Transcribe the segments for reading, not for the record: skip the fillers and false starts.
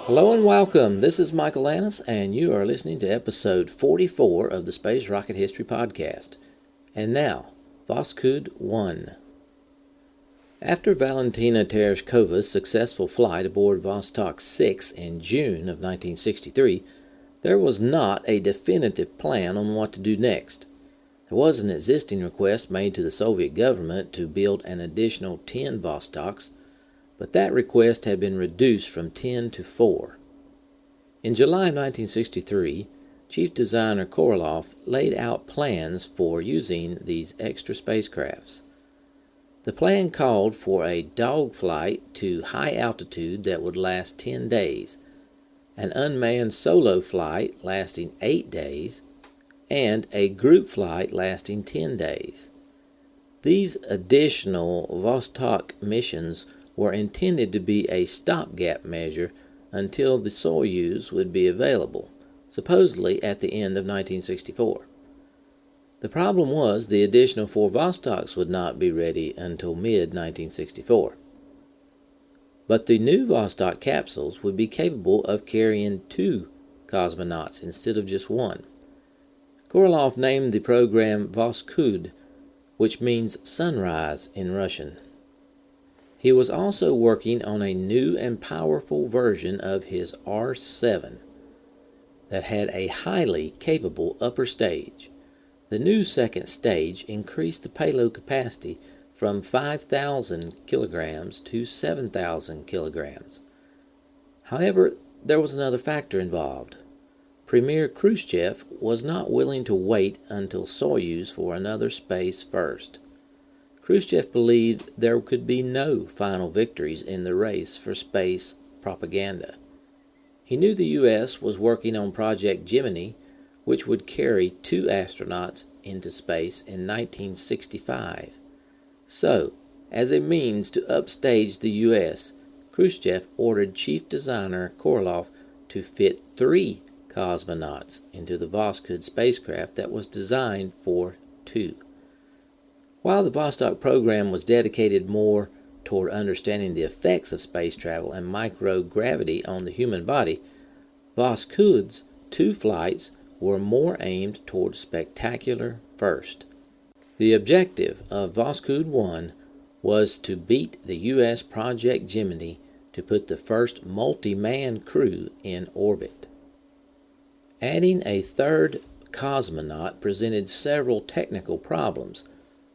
Hello and welcome. This is Michael Annis, and you are listening to episode 44 of the Space Rocket History Podcast. And now, Voskhod-1. After Valentina Tereshkova's successful flight aboard Vostok 6 in June of 1963, there was not a definitive plan on what to do next. There was an existing request made to the Soviet government to build an additional 10 Vostoks, but that request had been reduced from 10 to 4. In July of 1963, Chief Designer Korolev laid out plans for using these extra spacecrafts. The plan called for a dogflight to high altitude that would last 10 days, an unmanned solo flight lasting 8 days, and a group flight lasting 10 days. These additional Vostok missions were intended to be a stopgap measure until the Soyuz would be available, supposedly at the end of 1964. The problem was the additional 4 Vostoks would not be ready until mid-1964. But the new Vostok capsules would be capable of carrying 2 cosmonauts instead of just 1. Korolev named the program Voskhod, which means sunrise in Russian. He was also working on a new and powerful version of his R-7 that had a highly capable upper stage. The new second stage increased the payload capacity from 5,000 kilograms to 7,000 kilograms. However, there was another factor involved. Premier Khrushchev was not willing to wait until Soyuz for another space first. Khrushchev believed there could be no final victories in the race for space propaganda. He knew the U.S. was working on Project Gemini, which would carry 2 astronauts into space in 1965. So, as a means to upstage the U.S., Khrushchev ordered Chief Designer Korolev to fit 3 cosmonauts into the Voskhod spacecraft that was designed for 2. While the Vostok program was dedicated more toward understanding the effects of space travel and microgravity on the human body, Voskod's 2 flights were more aimed toward spectacular first. The objective of Voskhod-1 was to beat the U.S. Project Gemini to put the first multi-man crew in orbit. Adding a 3rd cosmonaut presented several technical problems,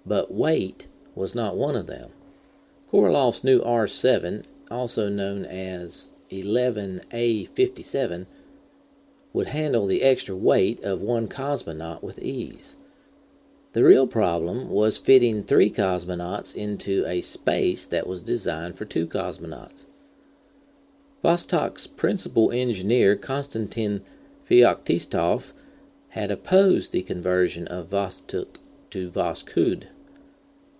but weight was not one of them. Korolev's new R-7, also known as 11A-57, would handle the extra weight of 1 cosmonaut with ease. The real problem was fitting 3 cosmonauts into a space that was designed for 2 cosmonauts. Vostok's principal engineer, Konstantin Feoktistov, had opposed the conversion of Vostok to Voskhod,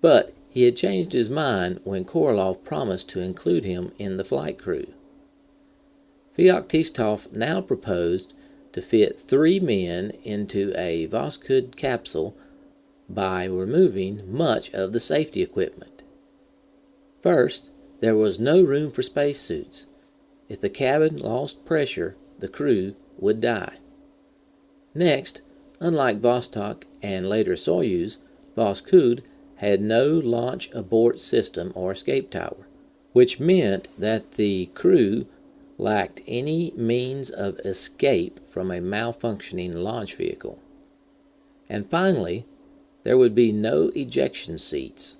but he had changed his mind when Korolev promised to include him in the flight crew. Feoktistov now proposed to fit 3 men into a Voskhod capsule by removing much of the safety equipment. First, there was no room for spacesuits. If the cabin lost pressure, the crew would die. Next, unlike Vostok and later Soyuz, Voskhod had no launch abort system or escape tower, which meant that the crew lacked any means of escape from a malfunctioning launch vehicle. And finally, there would be no ejection seats.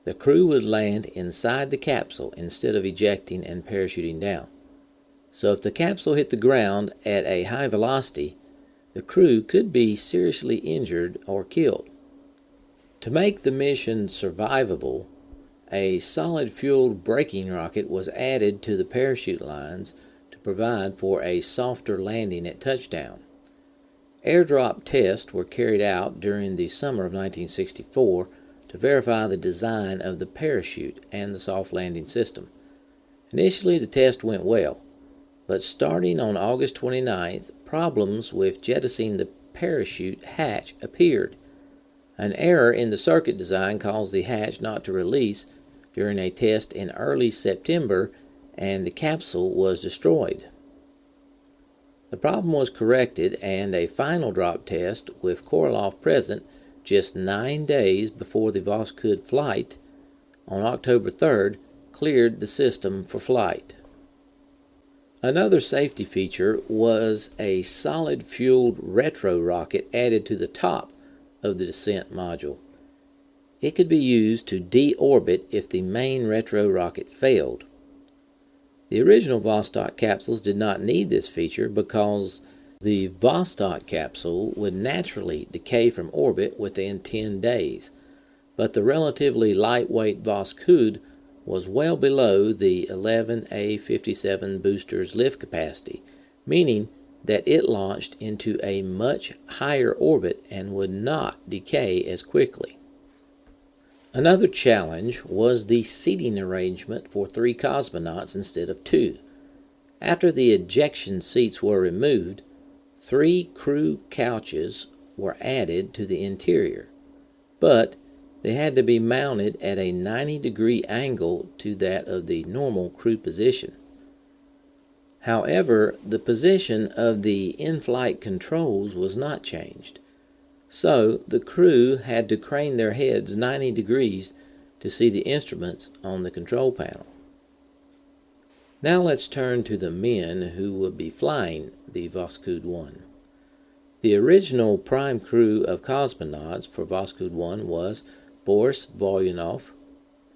The crew would land inside the capsule instead of ejecting and parachuting down. So if the capsule hit the ground at a high velocity, the crew could be seriously injured or killed. To make the mission survivable, a solid-fueled braking rocket was added to the parachute lines to provide for a softer landing at touchdown. Airdrop tests were carried out during the summer of 1964 to verify the design of the parachute and the soft landing system. Initially, the test went well, but starting on August 29th, problems with jettisoning the parachute hatch appeared. An error in the circuit design caused the hatch not to release during a test in early September, and the capsule was destroyed. The problem was corrected, and a final drop test with Korolev present just 9 days before the Voskhod flight on October 3rd cleared the system for flight. Another safety feature was a solid-fueled retro rocket added to the top of the descent module. It could be used to deorbit if the main retro rocket failed. The original Vostok capsules did not need this feature because the Vostok capsule would naturally decay from orbit within 10 days, but the relatively lightweight Voskhod was well below the 11A-57 booster's lift capacity, meaning that it launched into a much higher orbit and would not decay as quickly. Another challenge was the seating arrangement for 3 cosmonauts instead of 2. After the ejection seats were removed, 3 crew couches were added to the interior, but they had to be mounted at a 90-degree angle to that of the normal crew position. However, the position of the in-flight controls was not changed, so the crew had to crane their heads 90 degrees to see the instruments on the control panel. Now let's turn to the men who would be flying the Voskhod-1. The original prime crew of cosmonauts for Voskhod-1 was Boris Volyanov,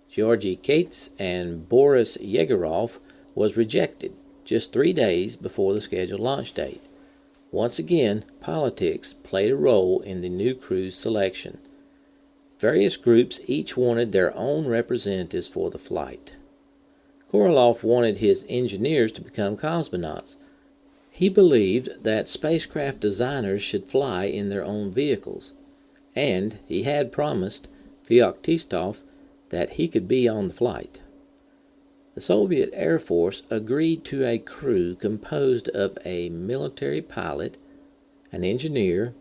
Georgy Kates, and Boris Yegorov was rejected just 3 days before the scheduled launch date. Once again, politics played a role in the new crew's selection. Various groups each wanted their own representatives for the flight. Korolev wanted his engineers to become cosmonauts. He believed that spacecraft designers should fly in their own vehicles, and he had promised Feoktistov that he could be on the flight. The Soviet Air Force agreed to a crew composed of a military pilot, an engineer,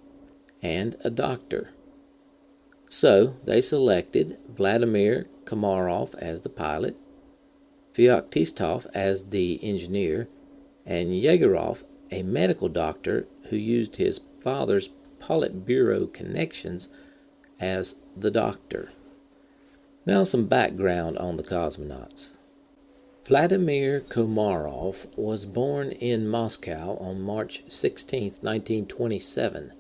and a doctor. So they selected Vladimir Kamarov as the pilot, Feoktistov as the engineer, and Yegorov, a medical doctor who used his father's Politburo connections, as the doctor. Now some background on the cosmonauts. Vladimir Kamarov was born in Moscow on March 16, 1927,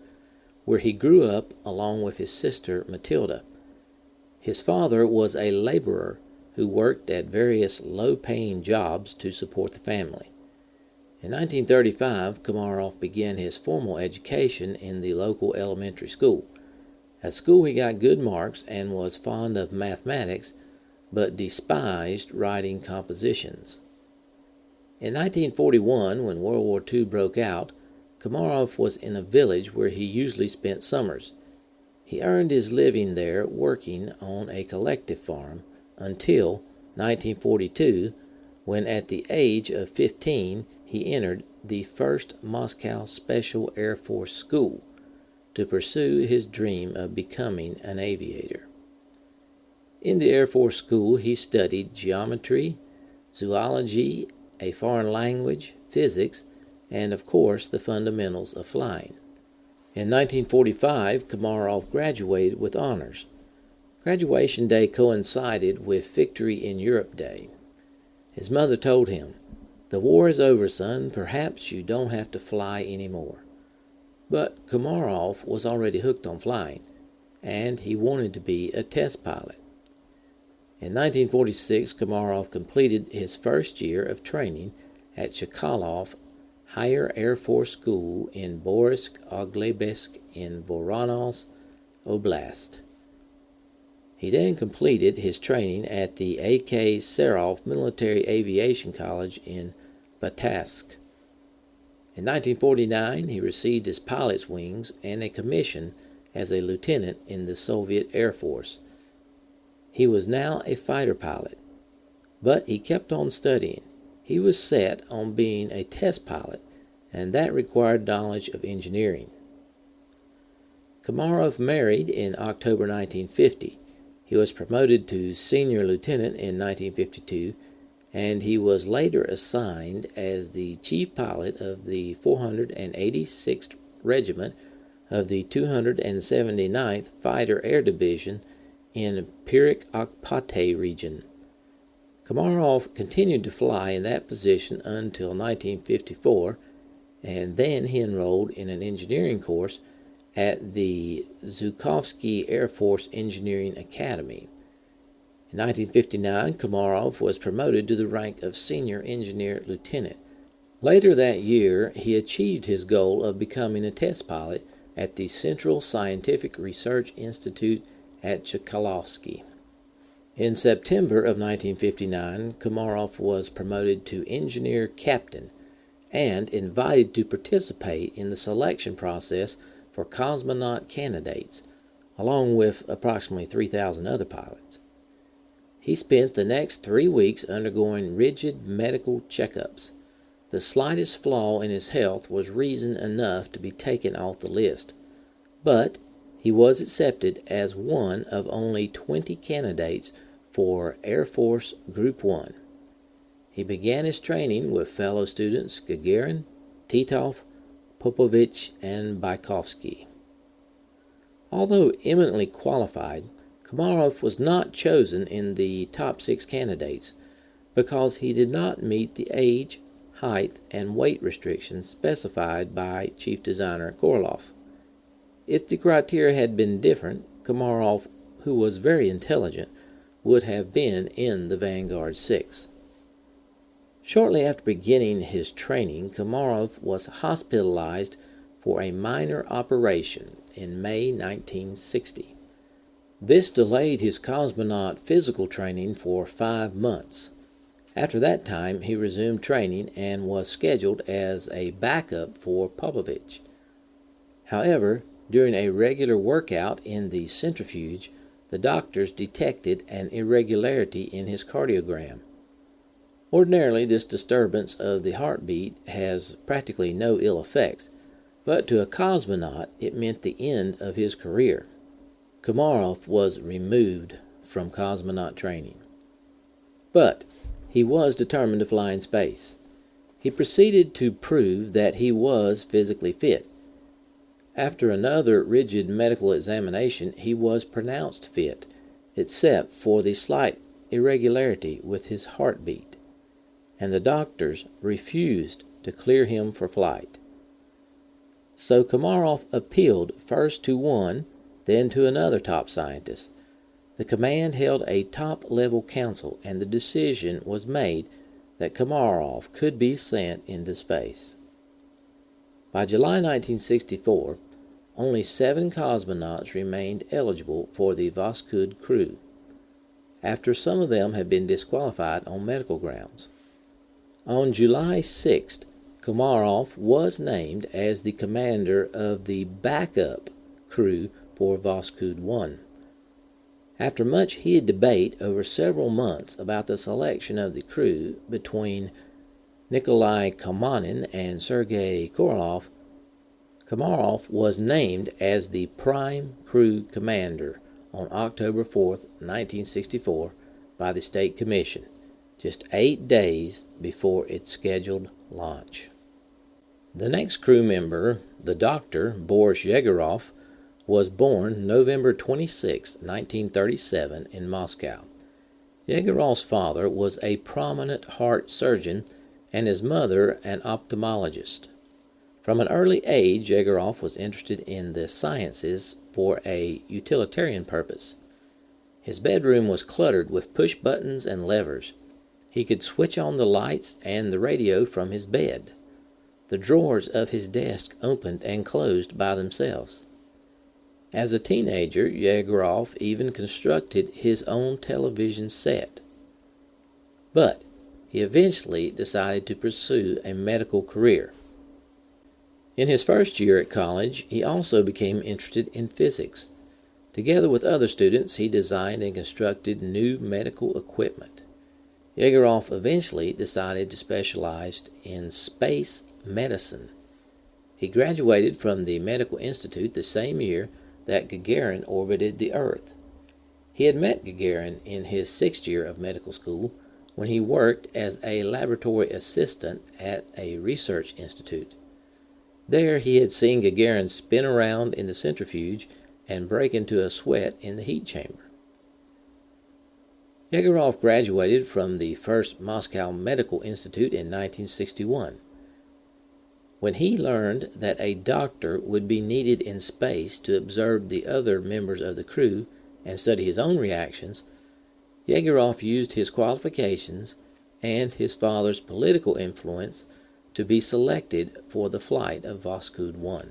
where he grew up along with his sister Matilda. His father was a laborer who worked at various low-paying jobs to support the family. In 1935, Kamarov began his formal education in the local elementary school. At school he got good marks and was fond of mathematics, but despised writing compositions. In 1941, when World War II broke out, Kamarov was in a village where he usually spent summers. He earned his living there working on a collective farm until 1942, when at the age of 15 he entered the 1st Moscow Special Air Force School to pursue his dream of becoming an aviator. In the Air Force School, he studied geometry, zoology, a foreign language, physics, and of course the fundamentals of flying. In 1945, Kamarov graduated with honors. Graduation day coincided with Victory in Europe Day. His mother told him, "The war is over, son. Perhaps you don't have to fly anymore." But Kamarov was already hooked on flying, and he wanted to be a test pilot. In 1946, Kamarov completed his first year of training at Chkalov Higher Air Force School in Borysk-Oglabysk in Voronezh Oblast. He then completed his training at the A.K. Serov Military Aviation College in Batatsk. In 1949, he received his pilot's wings and a commission as a lieutenant in the Soviet Air Force. He was now a fighter pilot, but he kept on studying. He was set on being a test pilot, and that required knowledge of engineering. Kamarov married in October 1950. He was promoted to senior lieutenant in 1952 and he was later assigned as the chief pilot of the 486th Regiment of the 279th Fighter Air Division in Pyrik-Akpate region. Kamarov continued to fly in that position until 1954, and then he enrolled in an engineering course at the Zhukovsky Air Force Engineering Academy. In 1959, Kamarov was promoted to the rank of Senior Engineer Lieutenant. Later that year, he achieved his goal of becoming a test pilot at the Central Scientific Research Institute at Chkalovsky. In September of 1959, Kamarov was promoted to Engineer Captain and invited to participate in the selection process for cosmonaut candidates, along with approximately 3,000 other pilots. He spent the next 3 weeks undergoing rigid medical checkups. The slightest flaw in his health was reason enough to be taken off the list, but he was accepted as one of only 20 candidates for Air Force Group 1. He began his training with fellow students Gagarin, Titov, Popovich, and Bykovsky. Although eminently qualified, Kamarov was not chosen in the top 6 candidates because he did not meet the age, height, and weight restrictions specified by Chief Designer Korolev. If the criteria had been different, Kamarov, who was very intelligent, would have been in the Vanguard 6. Shortly after beginning his training, Kamarov was hospitalized for a minor operation in May 1960. This delayed his cosmonaut physical training for 5 months. After that time, he resumed training and was scheduled as a backup for Popovich. However, during a regular workout in the centrifuge, the doctors detected an irregularity in his cardiogram. Ordinarily, this disturbance of the heartbeat has practically no ill effects, but to a cosmonaut it meant the end of his career. Kamarov was removed from cosmonaut training. But he was determined to fly in space. He proceeded to prove that he was physically fit. After another rigid medical examination, he was pronounced fit, except for the slight irregularity with his heartbeat, and the doctors refused to clear him for flight. So Kamarov appealed first to one, then to another top scientist. The command held a top-level council, and the decision was made that Kamarov could be sent into space. By July 1964, only 7 cosmonauts remained eligible for the Voskhod crew, after some of them had been disqualified on medical grounds. On July 6th, Kamarov was named as the commander of the backup crew for Voskhod-1. After much heated debate over several months about the selection of the crew between Nikolai Kamanin and Sergei Korolev, Kamarov was named as the prime crew commander on October 4, 1964, by the State Commission, just 8 days before its scheduled launch. The next crew member, the doctor, Boris Yegorov, was born November 26, 1937, in Moscow. Yegorov's father was a prominent heart surgeon and his mother an ophthalmologist. From an early age, Yegorov was interested in the sciences for a utilitarian purpose. His bedroom was cluttered with push buttons and levers. He could switch on the lights and the radio from his bed. The drawers of his desk opened and closed by themselves. As a teenager, Yegorov even constructed his own television set. But he eventually decided to pursue a medical career. In his first year at college, he also became interested in physics. Together with other students, he designed and constructed new medical equipment. Yegorov eventually decided to specialize in space medicine. He graduated from the Medical Institute the same year that Gagarin orbited the Earth. He had met Gagarin in his 6th year of medical school, when he worked as a laboratory assistant at a research institute. There he had seen Gagarin spin around in the centrifuge and break into a sweat in the heat chamber. Yegorov graduated from the first Moscow Medical Institute in 1961. When he learned that a doctor would be needed in space to observe the other members of the crew and study his own reactions, Yegorov used his qualifications and his father's political influence to be selected for the flight of Voskhod-1.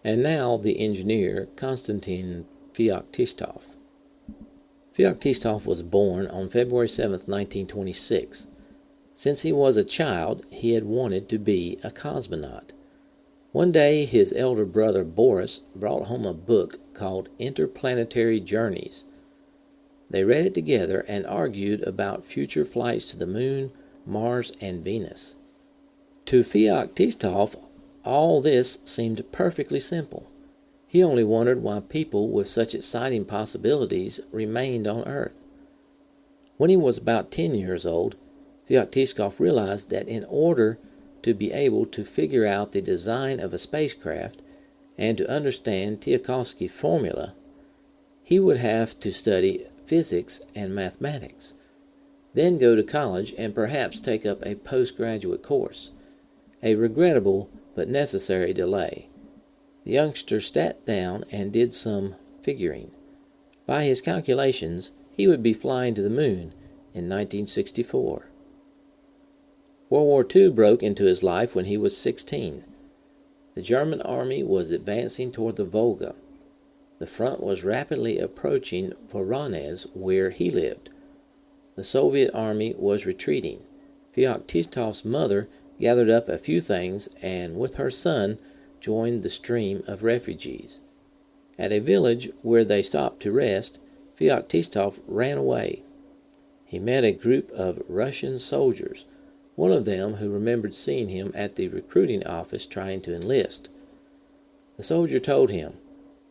And now the engineer Konstantin Feoktistov. Feoktistov was born on February 7, 1926. Since he was a child, he had wanted to be a cosmonaut. One day, his elder brother Boris brought home a book called Interplanetary Journeys. They read it together and argued about future flights to the Moon, Mars, and Venus. To Feoktistov, all this seemed perfectly simple. He only wondered why people with such exciting possibilities remained on Earth. When he was about 10 years old, Feoktistov realized that in order to be able to figure out the design of a spacecraft and to understand Tsiolkovsky's formula, he would have to study physics and mathematics, then go to college and perhaps take up a postgraduate course, a regrettable but necessary delay. The youngster sat down and did some figuring. By his calculations, he would be flying to the moon in 1964. World War II broke into his life when he was 16. The German army was advancing toward the Volga. The front was rapidly approaching Voronezh, where he lived. The Soviet army was retreating. Feoktistov's mother gathered up a few things and, with her son, joined the stream of refugees. At a village where they stopped to rest, Feoktistov ran away. He met a group of Russian soldiers, one of them who remembered seeing him at the recruiting office trying to enlist. The soldier told him,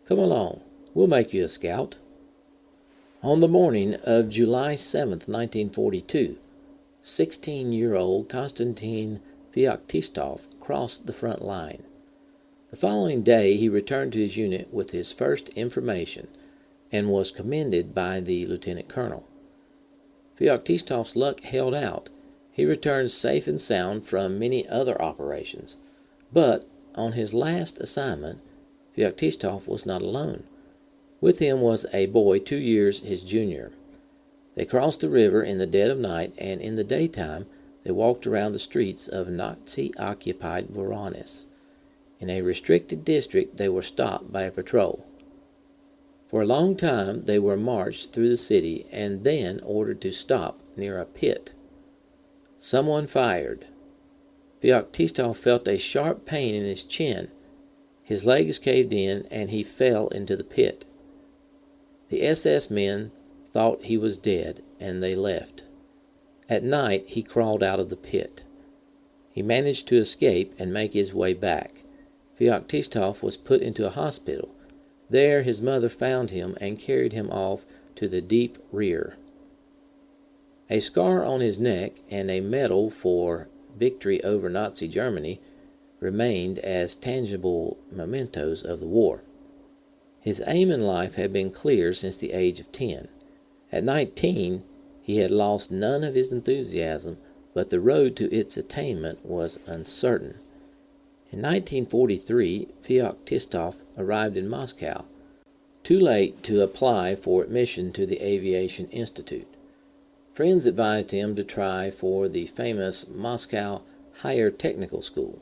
"Come along, we'll make you a scout." On the morning of July 7, 1942, 16-year-old Konstantin Feoktistov crossed the front line. The following day he returned to his unit with his first information and was commended by the lieutenant colonel. Feoktistov's luck held out. He returned safe and sound from many other operations. But on his last assignment, Feoktistov was not alone. With him was a boy 2 years his junior. They crossed the river in the dead of night, and in the daytime they walked around the streets of Nazi-occupied Voronezh. In a restricted district they were stopped by a patrol. For a long time they were marched through the city and then ordered to stop near a pit. Someone fired. Feoktistov felt a sharp pain in his chin. His legs caved in and he fell into the pit. The SS men thought he was dead and they left. At night he crawled out of the pit. He managed to escape and make his way back. Feoktistov was put into a hospital. There his mother found him and carried him off to the deep rear. A scar on his neck and a medal for victory over Nazi Germany remained as tangible mementos of the war. His aim in life had been clear since the age of 10. At 19, he had lost none of his enthusiasm, but the road to its attainment was uncertain. In 1943, Feoktistov arrived in Moscow, too late to apply for admission to the Aviation Institute. Friends advised him to try for the famous Moscow Higher Technical School.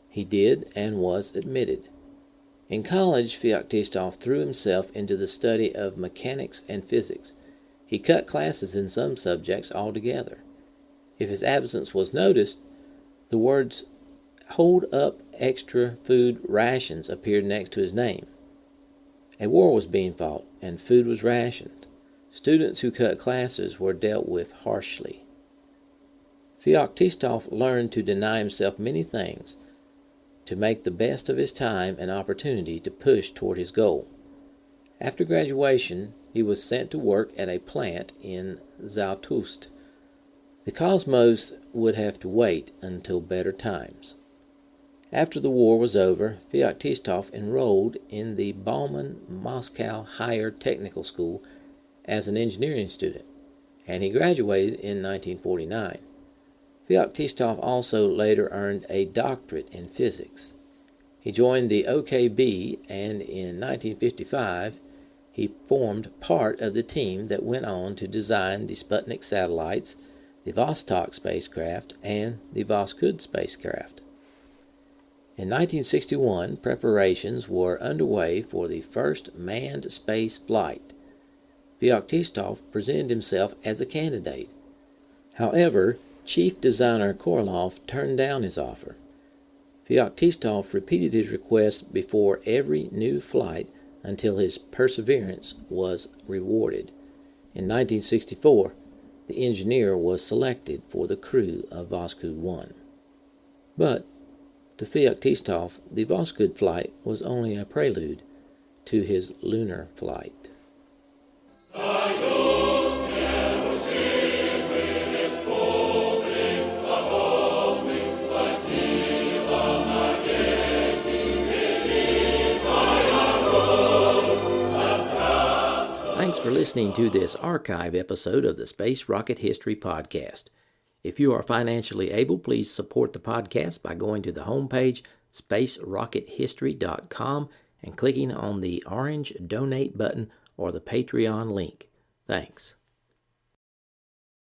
He did and was admitted. In college, Feoktistov threw himself into the study of mechanics and physics. He cut classes in some subjects altogether. If his absence was noticed, the words "Hold up extra food rations" appeared next to his name. A war was being fought, and food was rationed. Students who cut classes were dealt with harshly. Feoktistov learned to deny himself many things, to make the best of his time and opportunity to push toward his goal. After graduation, he was sent to work at a plant in Zaltust. The Cosmos would have to wait until better times. After the war was over, Feoktistov enrolled in the Bauman Moscow Higher Technical School as an engineering student, and he graduated in 1949. Feoktistov also later earned a doctorate in physics. He joined the OKB, and in 1955, he formed part of the team that went on to design the Sputnik satellites, the Vostok spacecraft, and the Voskhod spacecraft. In 1961, preparations were underway for the first manned space flight. Feoktistov presented himself as a candidate. However, Chief Designer Korolev turned down his offer. Feoktistov repeated his request before every new flight until his perseverance was rewarded. In 1964, the engineer was selected for the crew of Voskhod-1. But to Feoktistov, the Voskhod flight was only a prelude to his lunar flight. Thanks for listening to this archive episode of the Space Rocket History Podcast. If you are financially able, please support the podcast by going to the homepage, spacerockethistory.com, and clicking on the orange Donate button or the Patreon link. Thanks.